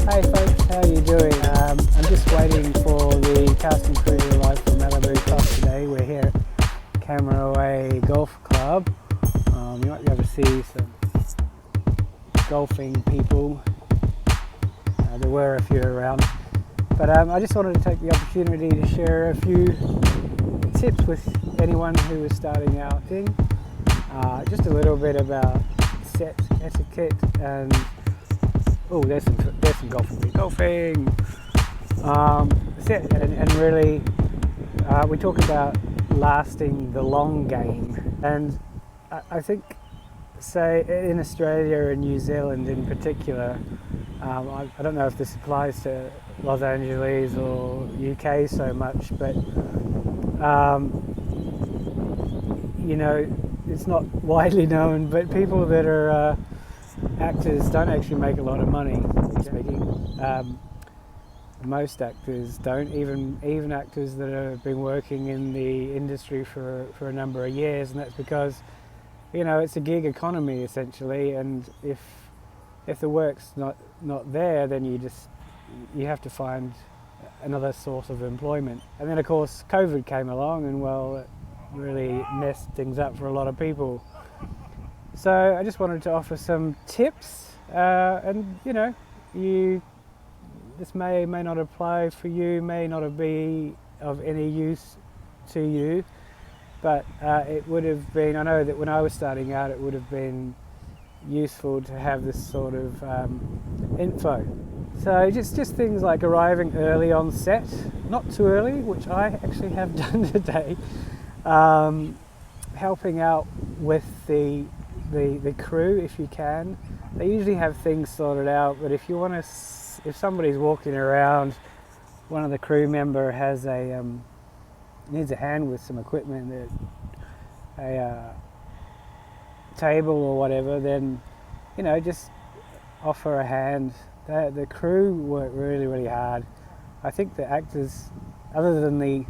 Hey folks, how are you doing? I'm just waiting for the cast and crew to arrive from Malibu Club today. We're here at Camera Away Golf Club. You might be able to see some golfing people. There were a few around. But I just wanted to take the opportunity to share a few tips with anyone who is starting out. Just a little bit about set etiquette and there's some golfing. Set and really we talk about lasting the long game, and I think, say in Australia and New Zealand in particular, I don't know if this applies to Los Angeles or UK so much, but it's not widely known, but people that are actors don't actually make a lot of money, speaking. Most actors don't, even actors that have been working in the industry for a number of years, and that's because it's a gig economy essentially, and if the work's not there, then you have to find another source of employment. And then of course COVID came along, and it really messed things up for a lot of people. So I just wanted to offer some tips, and this may or may not apply for you, may not be of any use to you, but it would have been, I know that when I was starting out, it would have been useful to have this sort of info. So just things like arriving early on set, not too early, which I actually have done today, helping out with the crew if you can. They usually have things sorted out, but if if somebody's walking around, one of the crew member needs a hand with some equipment, a table or whatever, then just offer a hand. The crew work really, really hard. I think the actors, other than the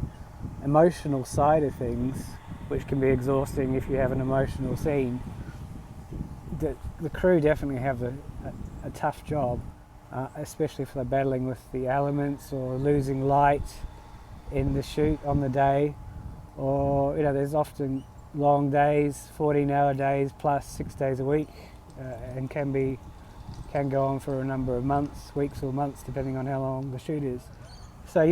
emotional side of things, which can be exhausting if you have an emotional scene, the crew definitely have a tough job, especially if they're battling with the elements or losing light in the shoot on the day, or there's often long days, 14-hour days plus 6 days a week, and can go on for a number of months, weeks or months, depending on how long the shoot is. So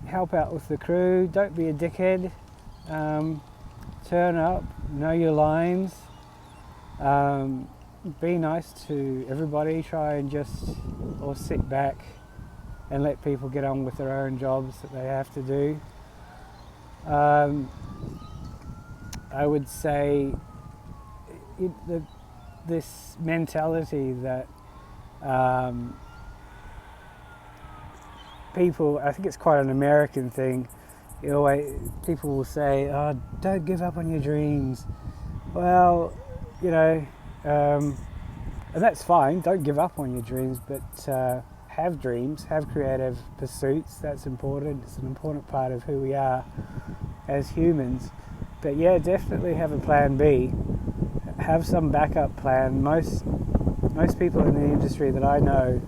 help out with the crew, don't be a dickhead, turn up, know your lines, be nice to everybody, try and or sit back and let people get on with their own jobs that they have to do. I would say this mentality that people, I think it's quite an American thing, people will say, "Oh, don't give up on your dreams." Well, and that's fine, don't give up on your dreams, but have dreams, have creative pursuits. That's important. It's an important part of who we are as humans. But definitely have a plan B, have some backup plan. Most people in the industry that I know,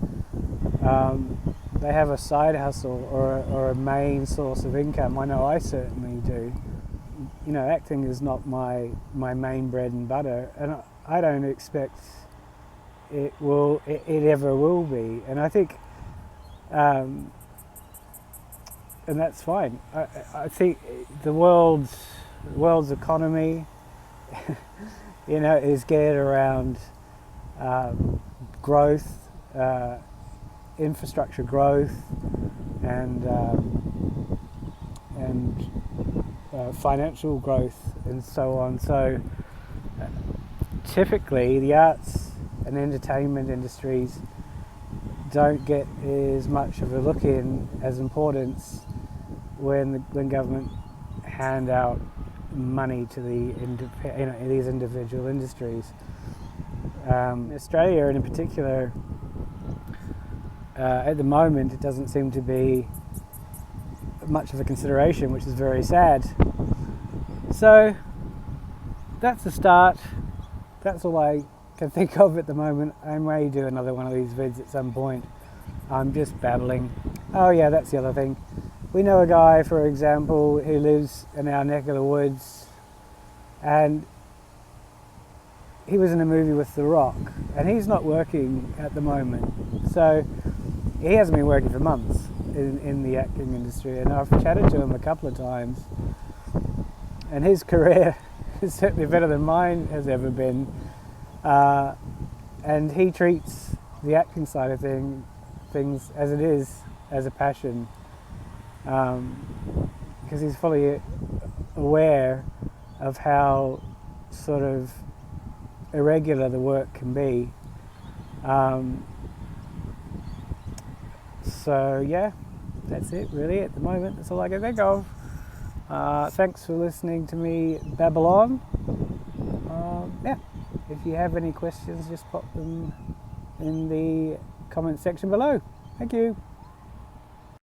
they have a side hustle or a main source of income. I know I certainly do. Acting is not my main bread and butter, and I don't expect it ever will be. And I think, and that's fine. I think the world's economy, is geared around growth, infrastructure growth, and financial growth, and so on. So typically the arts and entertainment industries don't get as much of a look in as importance when government hand out money to these individual industries. Australia, and in particular, at the moment, it doesn't seem to be much of a consideration, which is very sad. So that's the start. That's all I can think of at the moment. I may do another one of these vids at some point. I'm just babbling. Oh yeah, that's the other thing. We know a guy, for example, who lives in our neck of the woods, and he was in a movie with The Rock, and he's not working at the moment. So he hasn't been working for months in the acting industry, and I've chatted to him a couple of times, and his career is certainly better than mine has ever been. And he treats the acting side of things as it is, as a passion, because he's fully aware of how sort of irregular the work can be. So yeah, that's it really at the moment. That's all I can think of. Thanks for listening to me babble on. Yeah, if you have any questions, just pop them in the comment section below. Thank you.